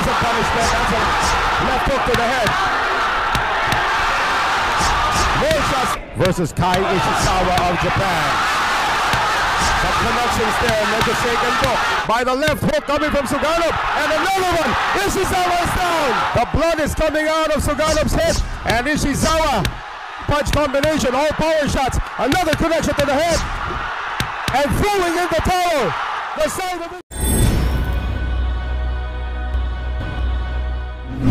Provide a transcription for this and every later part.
some punishment. That's a left hook to the head. More shots versus Kai Ishizawa of Japan. Some connections there, medyo shaken po by the left hook coming from Suganov. And another one, Ishizawa is down. The blood is coming out of Suganov's head. And Ishizawa, punch combination, all power shots. Another connection to the head. And throwing in the towel. The side of it.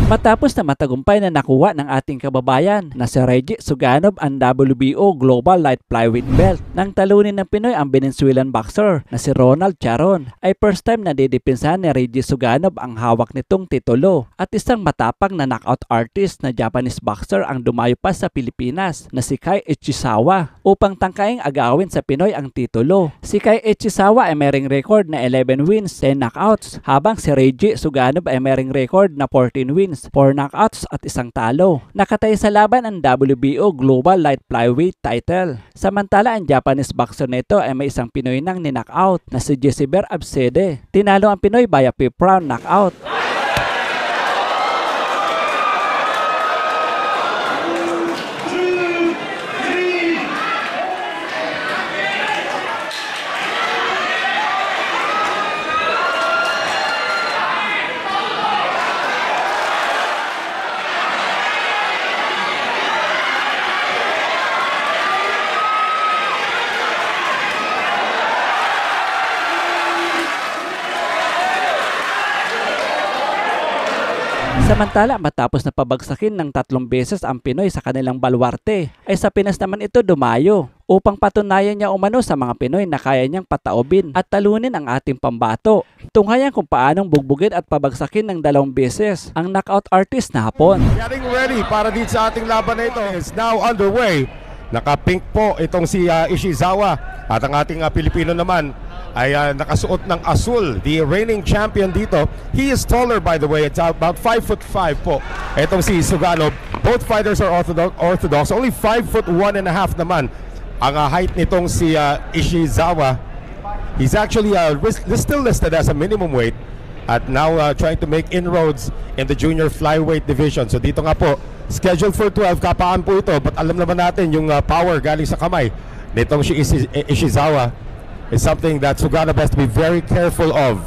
Matapos na matagumpay na nakuha ng ating kababayan na si Reggie Suganov ang WBO Global Light Flyweight Belt nang talunin ng Pinoy ang Venezuelan boxer na si Ronald Charon, ay first time na didipinsahan ni Reggie Suganov ang hawak nitong titulo, at isang matapang na knockout artist na Japanese boxer ang dumayo pa sa Pilipinas na si Kai Ishizawa upang tangkaing agawin sa Pinoy ang titulo. Si Kai Ishizawa ay mayroong record na 11 wins, 10 knockouts, habang si Reggie Suganov ay mayroong record na 14 wins, 4 knockouts at isang talo. Nakatay sa laban ang WBO Global Light Flyweight title. Samantala ang Japanese boxer nito ay may isang Pinoy nang ni-knockout na si Jessiber Absede. Tinalo ang Pinoy via 5th round knockout. Samantala, matapos na pabagsakin ng 3 beses ang Pinoy sa kanilang baluarte, ay sa Pinas naman ito dumayo upang patunayan niya umano sa mga Pinoy na kaya niyang pataobin at talunin ang ating pambato. Tunghayan kung paanong bugbugin at pabagsakin ng 2 beses ang knockout artist na Hapon. Getting ready para dito sa ating laban na ito is now underway. Naka-pink po itong si Ishizawa, at ang ating Pilipino naman ay nakasuot ng asul, the reigning champion dito. He is taller, by the way. It's about 5'5" po itong si Suganov. Both fighters are orthodox. Only 5'1.5" naman ang height nitong si Ishizawa. He's actually still listed as a minimum weight at now trying to make inroads in the junior flyweight division. So dito nga po, scheduled for 12, kapaan po ito, but alam naman natin yung power galing sa kamay nitong si Ishizawa is something that Suganov has to be very careful of.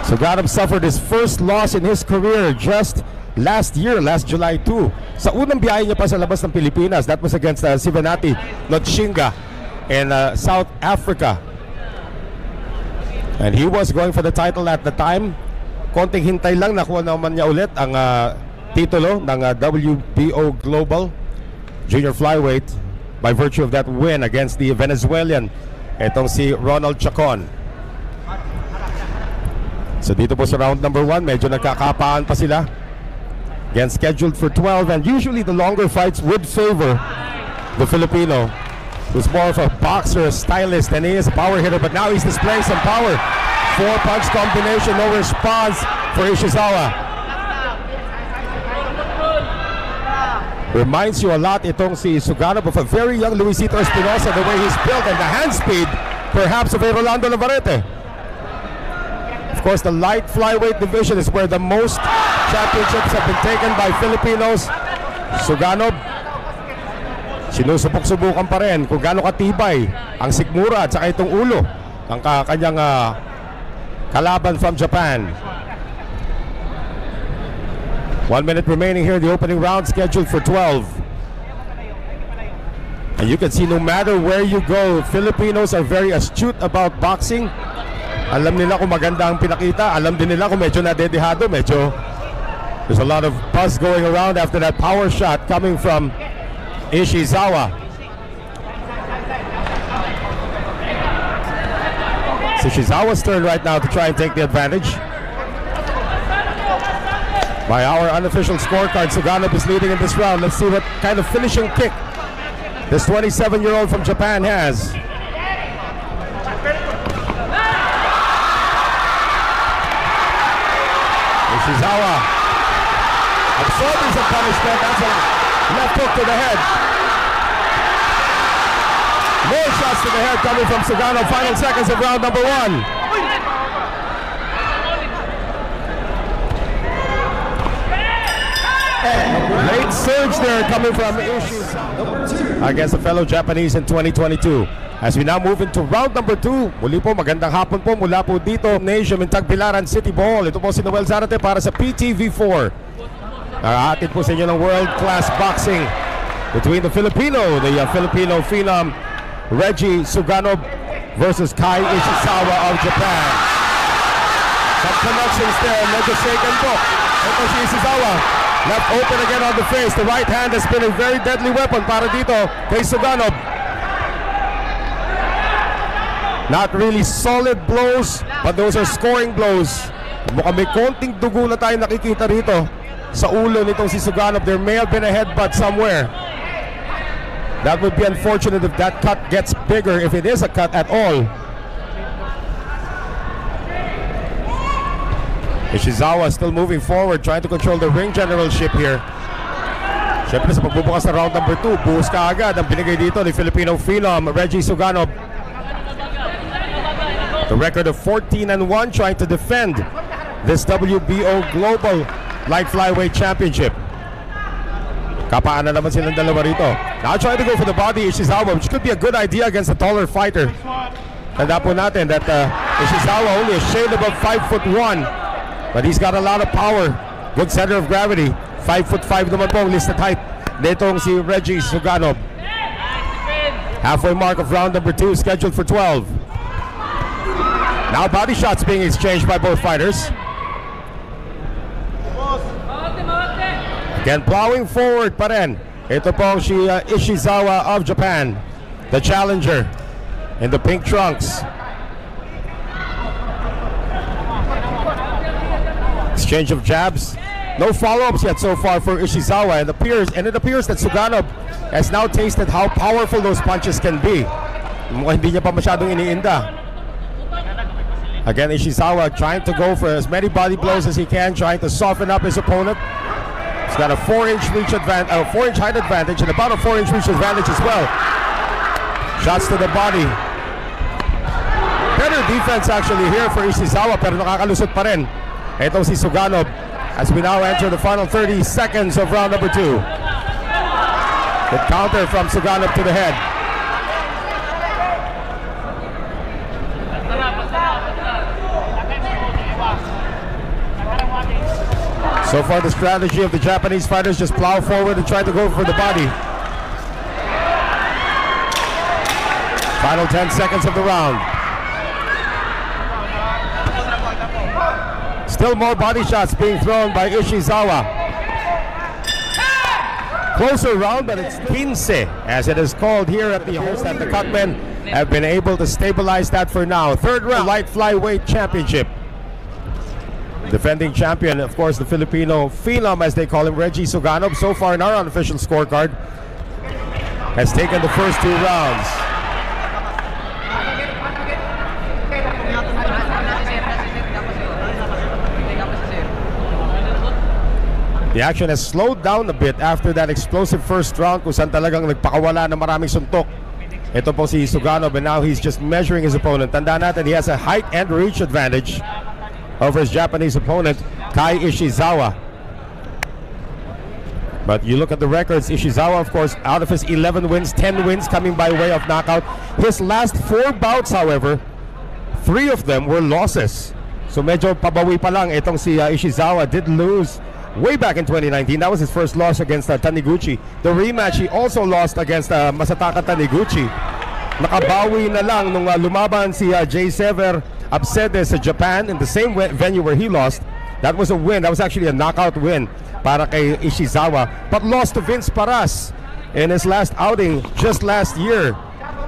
Suganov suffered his first loss in his career just last year, last July 2. Sa unang biyahe niya pa sa labas ng Pilipinas, that was against Sivanati Notshinga in South Africa. And he was going for the title at the time. Konting hintay lang, nakuha naman niya ulit ang titulo ng WBO Global Junior Flyweight by virtue of that win against the Venezuelan, itong si Ronald Chacon. So dito po sa round number 1, medyo nagkakapaan pa sila. Again, scheduled for 12, and usually the longer fights would favor the Filipino, who's more of a boxer, a stylist, than he is a power hitter, but now he's displaying some power. 4-punch combination, no response for Ishizawa. Reminds you a lot itong si Suganov of a very young Luisito Espinosa, the way he's built, and the hand speed perhaps of a Rolando Navarrete. Of course, the light flyweight division is where the most championships have been taken by Filipinos. Suganov, sinusubok-subukan pa rin kung gaano katibay ang sikmura at saka itong ulo ng kanyang kalaban from Japan. 1 minute remaining here, the opening round scheduled for 12. And you can see no matter where you go, Filipinos are very astute about boxing. Alam nila kung maganda ang pinakita. Alam din nila kung medyo nadedehado. There's a lot of buzz going around after that power shot coming from Ishizawa. It's Ishizawa's turn right now to try and take the advantage. By our unofficial scorecard, Suganov is leading in this round. Let's see what kind of finishing kick this 27-year-old from Japan has. Ishizawa absorbing some punishment. That's a left hook to the head. More shots to the head coming from Suganov. Final seconds of round number 1. Late surge there coming from Ishizawa against the fellow Japanese in 2022. As we now move into round number 2, muli po magandang hapon po mula po dito Nation in Tagbilaran City Bohol. Ito po si Noel Zarate para sa PTV4. Nakahatid po sa inyo ng world-class boxing between the Filipino phenom Reggie Suganov versus Kai Ishizawa of Japan. Some connections there, medyo shaken po. Ito si Ishizawa, left open again on the face. The right hand has been a very deadly weapon para dito kay Suganov. Not really solid blows, but those are scoring blows. Mukhang may konting dugo na tayo nakikita rito sa ulo nitong si Suganov. There may have been a headbutt somewhere. That would be unfortunate if that cut gets bigger, if it is a cut at all. Ishizawa still moving forward, trying to control the ring generalship here. Siyempre sa pagbubukas na round number 2, buhos ka agad ang binigay dito ni Filipino phenom Reggie Suganov. The record of 14-1, trying to defend this WBO Global Light Flyweight Championship. Kapaan na naman silang dalawa rito. Now trying to go for the body, Ishizawa, which could be a good idea against a taller fighter. Tanda po natin that Ishizawa only a shade above 5'1", but he's got a lot of power. Good center of gravity. 5'5" naman po ang listed height nitong si Reggie Suganov. Halfway mark of round number 2 scheduled for 12. Now body shots being exchanged by both fighters. Again, plowing forward pa rin. Ito po si Ishizawa of Japan, the challenger in the pink trunks. Exchange of jabs. No follow-ups yet so far for Ishizawa. It appears that Suganov has now tasted how powerful those punches can be. Mukhang hindi niya pa masyadong iniinda. Again, Ishizawa trying to go for as many body blows as he can, trying to soften up his opponent. He's got a 4-inch reach advantage, 4-inch height advantage, and about a 4-inch reach advantage as well. Shots to the body. Better defense actually here for Ishizawa, pero nakakalusot pa rin itong si Suganov as we now enter the final 30 seconds of round number 2. Good counter from Suganov to the head. So far the strategy of the Japanese fighters just plow forward and try to go for the body. Final 10 seconds of the round. Still more body shots being thrown by Ishizawa. Closer round, but it's 15, as it is called here at the host, and the Cutmen have been able to stabilize that for now. Third round, light flyweight championship. Defending champion, of course, the Filipino phenom, as they call him, Reggie Suganov, so far in our unofficial scorecard, has taken the first 2 rounds. The action has slowed down a bit after that explosive first round kung saan talagang nagpakawala ng maraming suntok. Ito po si Suganov, and now he's just measuring his opponent. Tandaan natin, he has a height and reach advantage over his Japanese opponent, Kai Ishizawa. But you look at the records, Ishizawa, of course, out of his 11 wins, 10 wins coming by way of knockout. His last 4 bouts, however, 3 of them were losses. So medyo pabawi pa lang itong si Ishizawa. Did lose way back in 2019. That was his first loss against Taniguchi. The rematch, he also lost against Masataka Taniguchi. Nakabawi na lang nung lumaban si Jay Sever Absedes sa Japan in the same venue where he lost. That was a win. That was actually a knockout win para kay Ishizawa, but lost to Vince Paras in his last outing just last year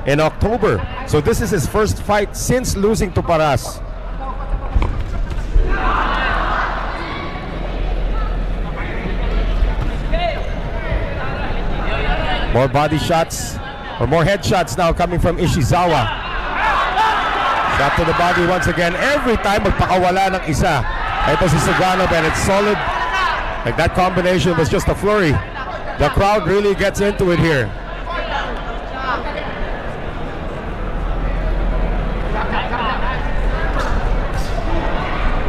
in October. So this is his first fight since losing to Paras. More body shots, or more headshots now coming from Ishizawa. Shot to the body once again. Every time magpakawala ng isa. Ito si Suganov, and it's solid. Like that combination was just a flurry. The crowd really gets into it here.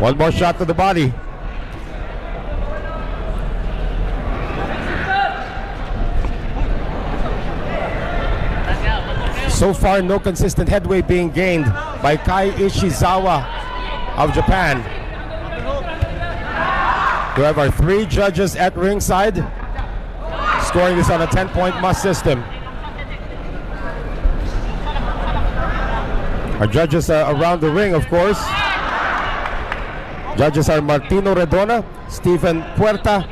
One more shot to the body. So far, no consistent headway being gained by Kai Ishizawa of Japan. We have our 3 judges at ringside, scoring this on a 10-point must system. Our judges around the ring, of course. Judges are Martino Redona, Stephen Puerta,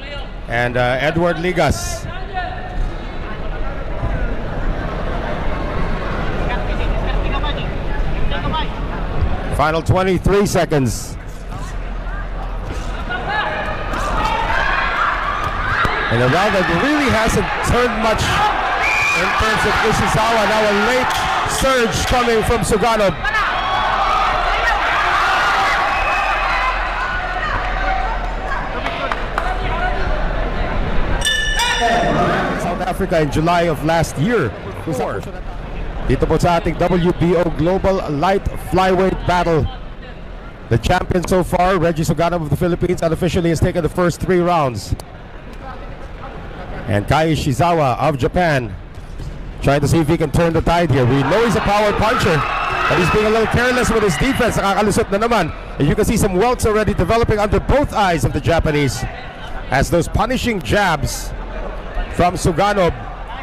and Edward Ligas. Final 23 seconds. And a round that really hasn't turned much in terms of Ishizawa. Now a late surge coming from Suganov. South Africa in July of last year. Dito po sa ating WBO Global Light Flyweight Battle. The champion so far, Reggie Suganov of the Philippines, unofficially has taken the first 3 rounds. And Kai Ishizawa of Japan trying to see if he can turn the tide here. We know he's a power puncher, but he's being a little careless with his defense. Nakakalusot na naman. And you can see some welts already developing under both eyes of the Japanese, as those punishing jabs from Suganov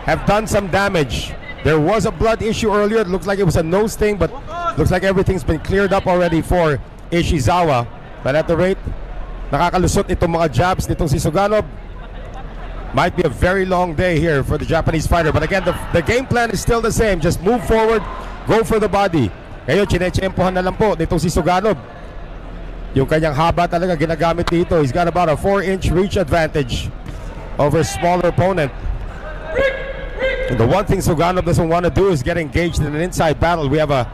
have done some damage. There was a blood issue earlier. It looks like it was a nose thing, but looks like everything's been cleared up already for Ishizawa. But at the rate, nakakalusot itong mga jabs nitong si Suganov. Might be a very long day here for the Japanese fighter. But again, the game plan is still the same. Just move forward, go for the body. Ngayon, chinechempohan na lang po nitong si Suganov. Yung kanyang haba talaga ginagamit dito. He's got about a 4-inch reach advantage over a smaller opponent. And the one thing Suganov doesn't want to do is get engaged in an inside battle. We have a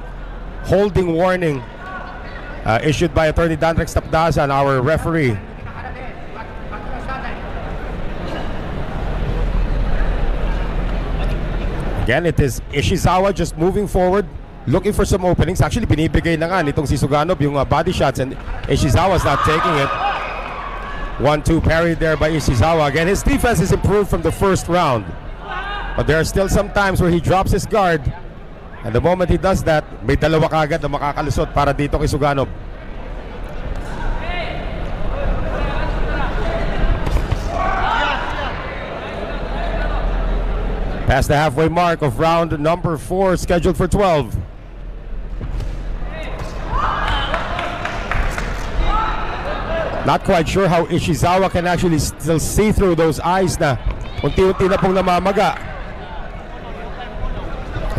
holding warning issued by Attorney Danrex Tapdasan, our referee. Again, it is Ishizawa just moving forward, looking for some openings. Actually, binibigay na nga nitong si Suganov yung body shots, and Ishizawa's not taking it. 1-2 parried there by Ishizawa. Again, his defense is improved from the first round, but there are still some times where he drops his guard, and the moment he does that, may dalawa kagad na makakalusot para dito kay Suganov. Past the halfway mark of round number 4, scheduled for 12. Not quite sure how Ishizawa can actually still see through those eyes na unti-unti na pong namamaga.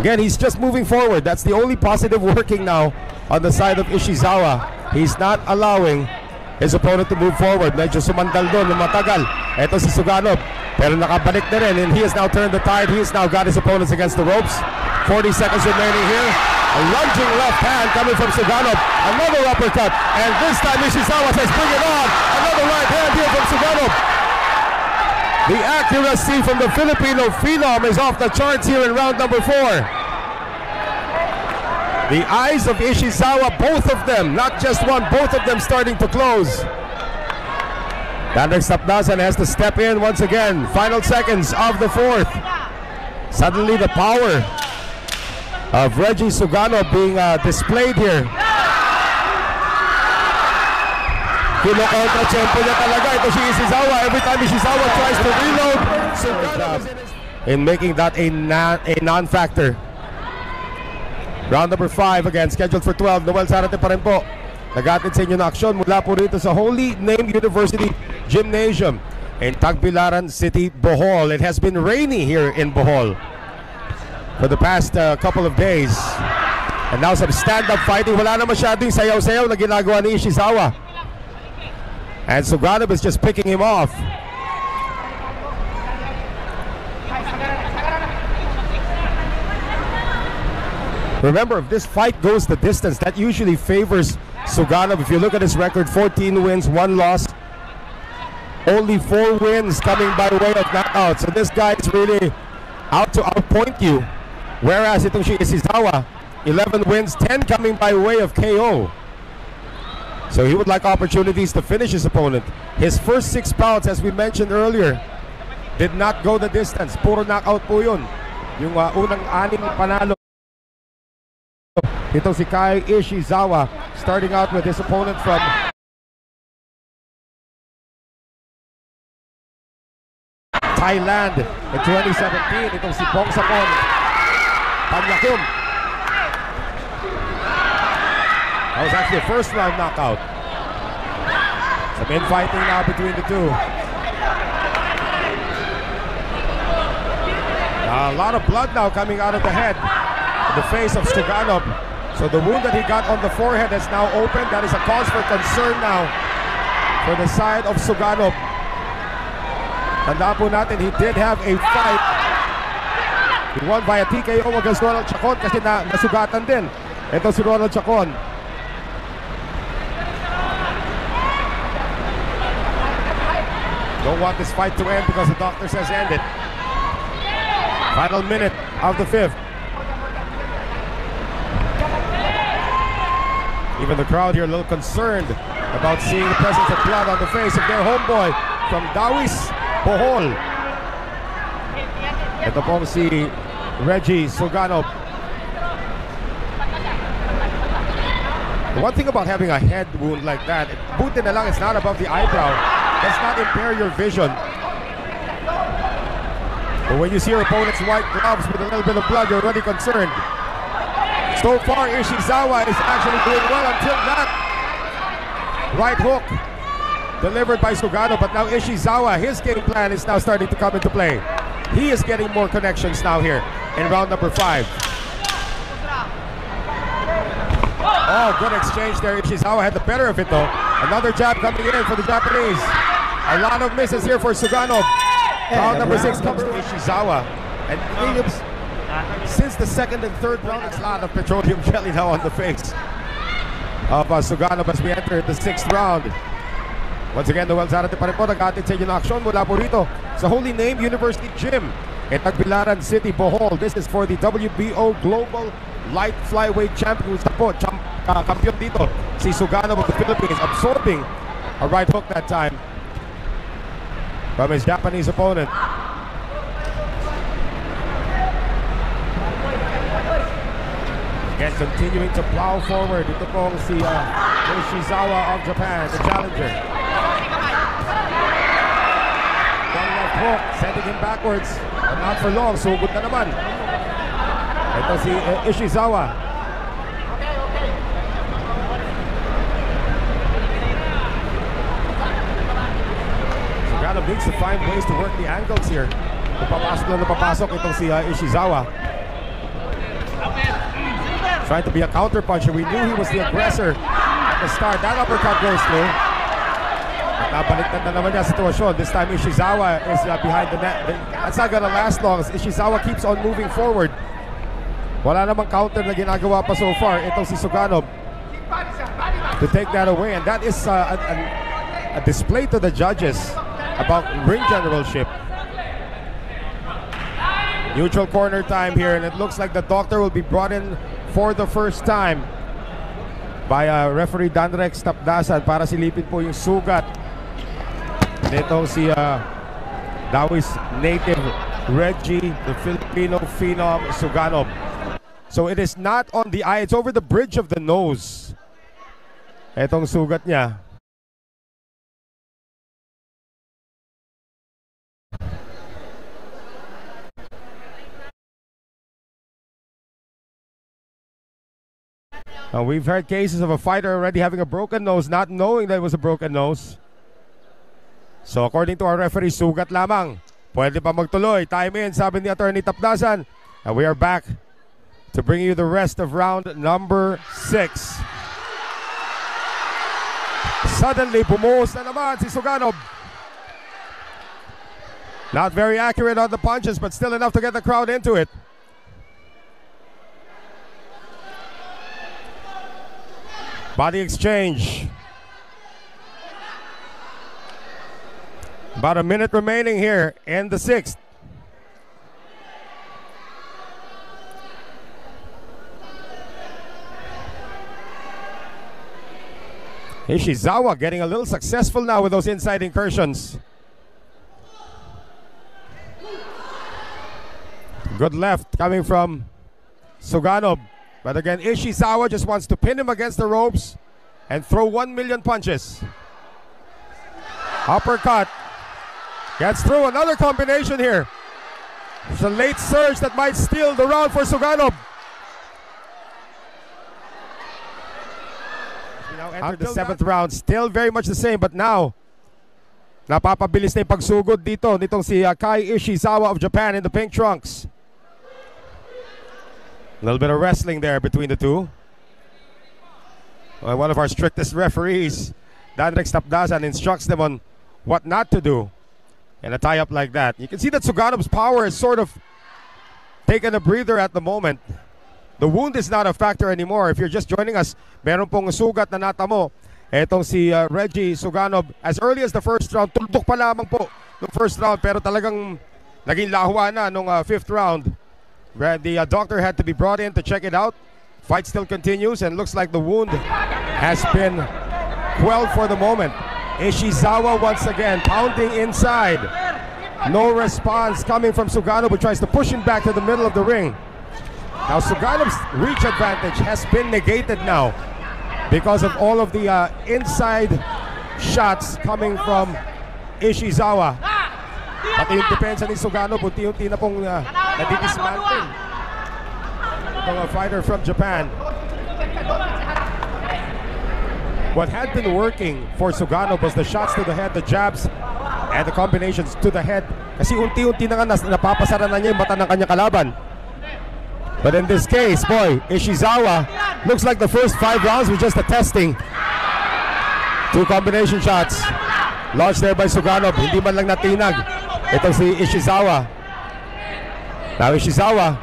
Again, he's just moving forward. That's the only positive working now on the side of Ishizawa. He's not allowing his opponent to move forward. Medyo sumandal doon ng matagal. Ito si Suganov, pero nakabalik na rin, and he has now turned the tide. He has now got his opponents against the ropes. 40 seconds remaining here. A lunging left hand coming from Suganov. Another uppercut, and this time Ishizawa says, bring it on. Another right hand here from Suganov. The accuracy from the Filipino phenom is off the charts here in round number 4. The eyes of Ishizawa, both of them, not just one, both of them starting to close. Danrex Tapdasan has to step in once again. Final seconds of the 4th. Suddenly the power of Reggie Suganov being displayed here. Kino-contra-tempo niya talaga. Ito si Ishizawa. Every time Ishizawa tries to reload, Suganov in making that a non-factor. Round number 5 again, scheduled for 12. Noel Zarate pa rin po. Nag-atid sa inyo na aksyon mula po rito sa Holy Name University Gymnasium in Tagbilaran City, Bohol. It has been rainy here in Bohol for the past couple of days. And now some stand-up fighting. Wala na masyadong sayaw-sayaw na ginagawa ni Ishizawa. And Suganov is just picking him off. Remember, if this fight goes the distance, that usually favors Suganov. If you look at his record, 14 wins, 1 loss. Only 4 wins coming by way of knockout. So this guy is really out to outpoint you. Whereas itong si Ishizawa, 11 wins, 10 coming by way of KO. So he would like opportunities to finish his opponent. His first 6 bouts, as we mentioned earlier, did not go the distance. Puro knockout po yun. Yung unang 6 panalo Ito si Kai Ishizawa, starting out with his opponent from Thailand in 2017. Itong si Bongsapon Panyakum. That was actually a first round knockout. Some infighting now between the two. A lot of blood now coming out of the head, the face of Stuganov. So the wound that he got on the forehead is now open. That is a cause for concern now for the side of Stuganov. Tandaan po natin, he did have a fight. He won via TKO against Ronald Chacon kasi nasugatan din. Ito si Ronald Chacon. Don't want this fight to end because the doctor says end it. Final minute of the 5th. Even the crowd here a little concerned about seeing the presence of blood on the face of their homeboy from Dawis, Bohol. Ito pong si Reggie Suganov. The one thing about having a head wound like that, buti na lang it's not above the eyebrow. Does not impair your vision. But when you see your opponent's white gloves with a little bit of blood, you're already concerned. So far, Ishizawa is actually doing well until that right hook delivered by Sugano. But now Ishizawa, his game plan is now starting to come into play. He is getting more connections now here in round number 5. Oh, good exchange there. Ishizawa had the better of it though. Another jab coming in for the Japanese. A lot of misses here for Suganov. Round number 6 comes to Ishizawa. And Williams, since the 2nd and 3rd round, it's a lot of petroleum jelly now on the face of Suganov as we enter the 6th round. Once again, Noel Zarate pa rin po nag-atin sa inyo na aksyon mula po rito sa Holy Name University Gym in Tagbilaran City, Bohol. This is for the WBO Global Light Flyweight Champion. Kampiyon dito si Suganov of the Philippines, absorbing a right hook that time from his Japanese opponent. Again, continuing to plow forward. Ito pong si Ishizawa of Japan, the challenger. One left hook, sending him backwards, but not for long. Sugod na naman. Ito si Ishizawa. Suganov needs to find ways to work the angles here. Napapasok itong si Ishizawa. Trying to be a counter puncher. We knew he was the aggressor at the start. That uppercut goes through. At nabaliktad na naman niya sitwasyon. This time Ishizawa is behind the net. That's not gonna last long as Ishizawa keeps on moving forward. Wala namang counter na ginagawa pa so far. Itong si Suganov to take that away. And that is a display to the judges about ring generalship. Neutral corner time here, and it looks like the doctor will be brought in for the first time by referee Danrex Tapdasan para silipin po yung sugat nitong si Dawis native Reggie, the Filipino phenom Suganov. So it is not on the eye, it's over the bridge of the nose. Itong sugat niya. We've heard cases of a fighter already having a broken nose, not knowing that it was a broken nose. So according to our referee, sugat lamang. Pwede pa magtuloy. Time in, sabi ni Attorney Tapdasan. And we are back to bring you the rest of round number 6. Suddenly, bumuhos na naman si Suganov. Not very accurate on the punches, but still enough to get the crowd into it. Body exchange. About a minute remaining here in the 6th. Ishizawa getting a little successful now with those inside incursions. Good left coming from Suganov. But again, Ishizawa just wants to pin him against the ropes and throw 1 million punches. Uppercut. Gets through another combination here. It's a late surge that might steal the round for Suganov. We now enter the 7th round. Still very much the same, but now napapabilis na yung pagsugod dito nitong si Kai Ishizawa of Japan in the pink trunks. A little bit of wrestling there between the two. One of our strictest referees, Danrek Tapdasan, instructs them on what not to do in a tie-up like that. You can see that Suganov's power is sort of taken a breather at the moment. The wound is not a factor anymore. If you're just joining us, meron pong sugat na natamo. Etong si Reggie Suganov, as early as the first round, tuldok pa lamang po ng first round, pero talagang naging lahua na nung 5th round. The doctor had to be brought in to check it out. Fight still continues and looks like the wound has been quelled for the moment. Ishizawa once again pounding inside. No response coming from Suganov, who tries to push him back to the middle of the ring. Now Suganov's reach advantage has been negated now because of all of the inside shots coming from Ishizawa. Pati yung depensa ni Suganov, unti-unti na pong nadidismantle. Itong fighter from Japan. What had been working for Suganov was the shots to the head, the jabs, and the combinations to the head. Kasi unti-unti na nga napapasara na niya yung mata ng kanyang kalaban. But in this case, boy, Ishizawa looks like the first 5 rounds were just a testing. 2 combination shots launched there by Suganov. Hindi man lang natinag ito si Ishizawa. Now Ishizawa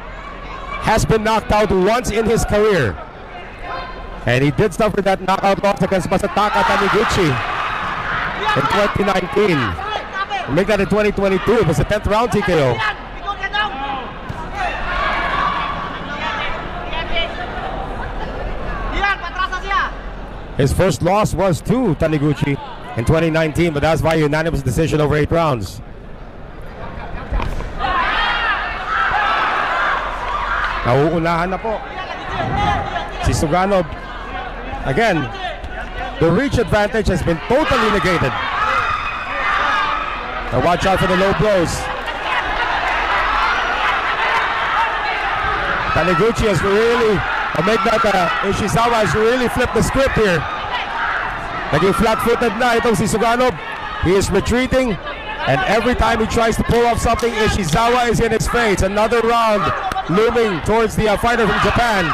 has been knocked out once in his career. And he did suffer that knockout loss against Masataka Taniguchi in 2019. Make that in 2022. It was a 10th round TKO. His first loss was to Taniguchi in 2019, but that's by unanimous decision over 8 rounds. Nauunahan na po si Suganov. Again, the reach advantage has been totally negated. Now watch out for the low blows. Taniguchi has really, Ishizawa has really flipped the script here. Naging flat-footed na itong si Suganov. He is retreating, and every time he tries to pull off something, Ishizawa is in his face. Another round looming towards the fighter from Japan.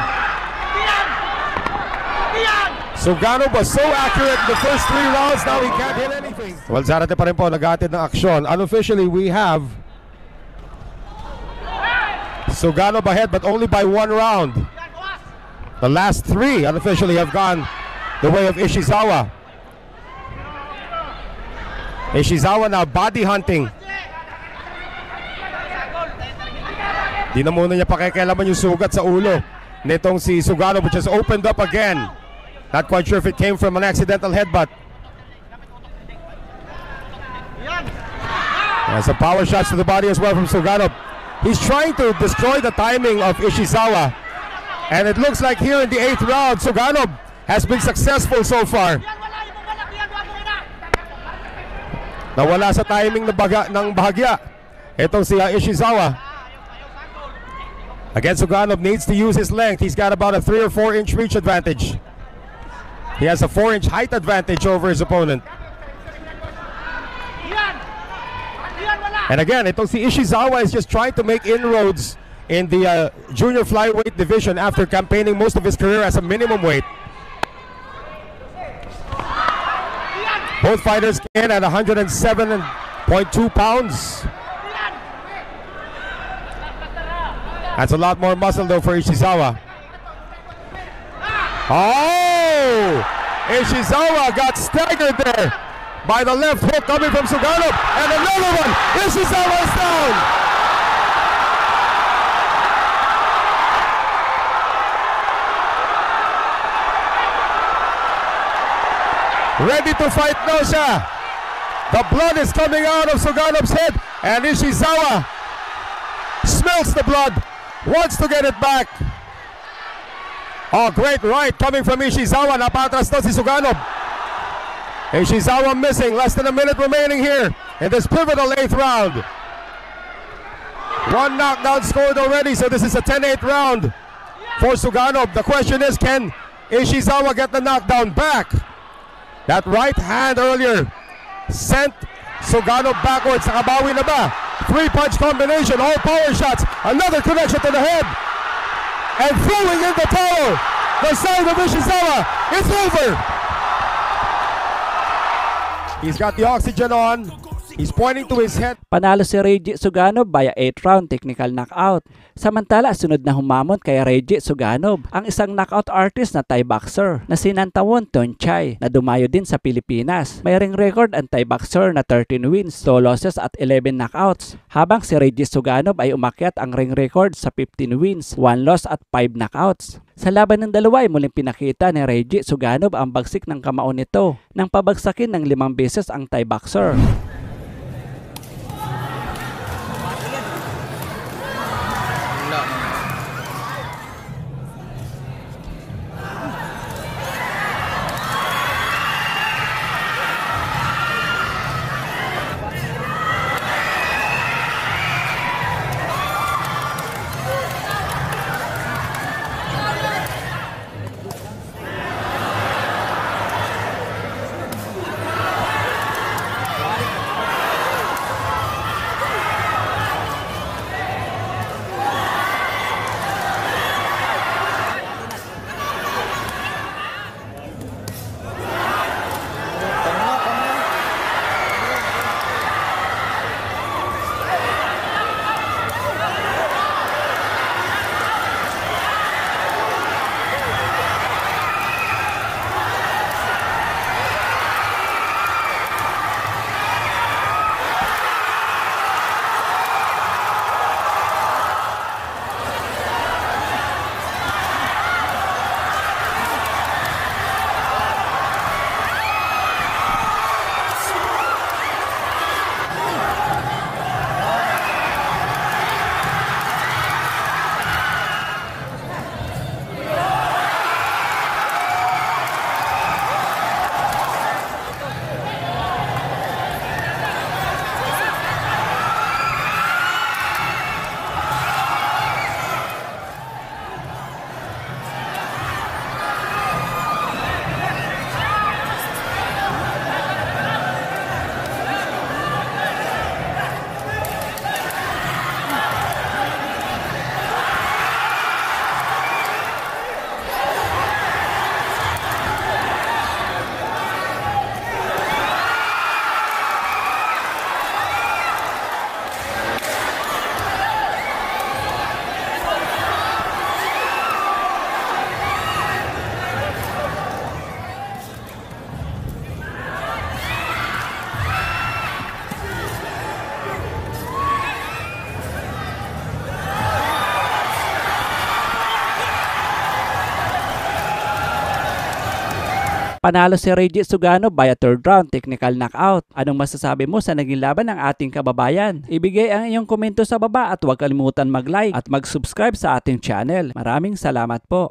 Suganov was so accurate in the first 3 rounds, now he can't hit anything. Well, Zarate pa rin po nag-aatid ng aksyon. Unofficially, we have Suganov ahead, but only by 1 round. The last 3 unofficially have gone the way of Ishizawa. Ishizawa now body hunting. Di na muna niya pakikialaman yung sugat sa ulo nitong si Suganov, which has opened up again. Not quite sure if it came from an accidental headbutt. Some power shots to the body as well from Suganov. He's trying to destroy the timing of Ishizawa. And it looks like here in the 8th round, Suganov has been successful so far. Nawala sa timing ng bahagya itong si Ishizawa. Again, Suganov needs to use his length. He's got about a 3 or 4 inch reach advantage. He has a 4 inch height advantage over his opponent. And again, itong si Ishizawa is just trying to make inroads in the junior flyweight division after campaigning most of his career as a minimum weight. Both fighters came in at 107.2 pounds. That's a lot more muscle though for Ishizawa. Oh! Ishizawa got staggered there by the left hook coming from Suganov. And another one! Ishizawa is down! Ready to fight now siya. The blood is coming out of Suganov's head. And Ishizawa smells the blood. Wants to get it back. Oh, great right coming from Ishizawa. Napatras to si Suganov. Ishizawa missing. Less than a minute remaining here in this pivotal 8th round. One knockdown scored already, so this is a 10-8 round for Suganov. The question is, can Ishizawa get the knockdown back? That right hand earlier sent Suganov backwards. Nakabawi na ba? 3-punch combination, all power shots. Another connection to the head. And throwing in the towel. The side of Ishizawa. It's over. He's got the oxygen on. He's pointing to his head. Panalo si Reggie Suganov via 8th round technical knockout. Samantala, sunod na humamon kay Reggie Suganov ang isang knockout artist na Thai boxer na si Nantawon Tonchai na dumayo din sa Pilipinas. May ring record ang Thai boxer na 13 wins, 2 losses at 11 knockouts. Habang si Reggie Suganov ay umakyat ang ring record sa 15 wins, 1 loss at 5 knockouts. Sa laban ng dalawa ay muling pinakita ni Reggie Suganov ang bagsik ng kamao nito nang pabagsakin ng 5 beses ang Thai boxer. Panalo si Reggie Suganov via 3rd round technical knockout. Anong masasabi mo sa naging laban ng ating kababayan? Ibigay ang iyong komento sa baba at huwag kalimutan mag-like at mag-subscribe sa ating channel. Maraming salamat po.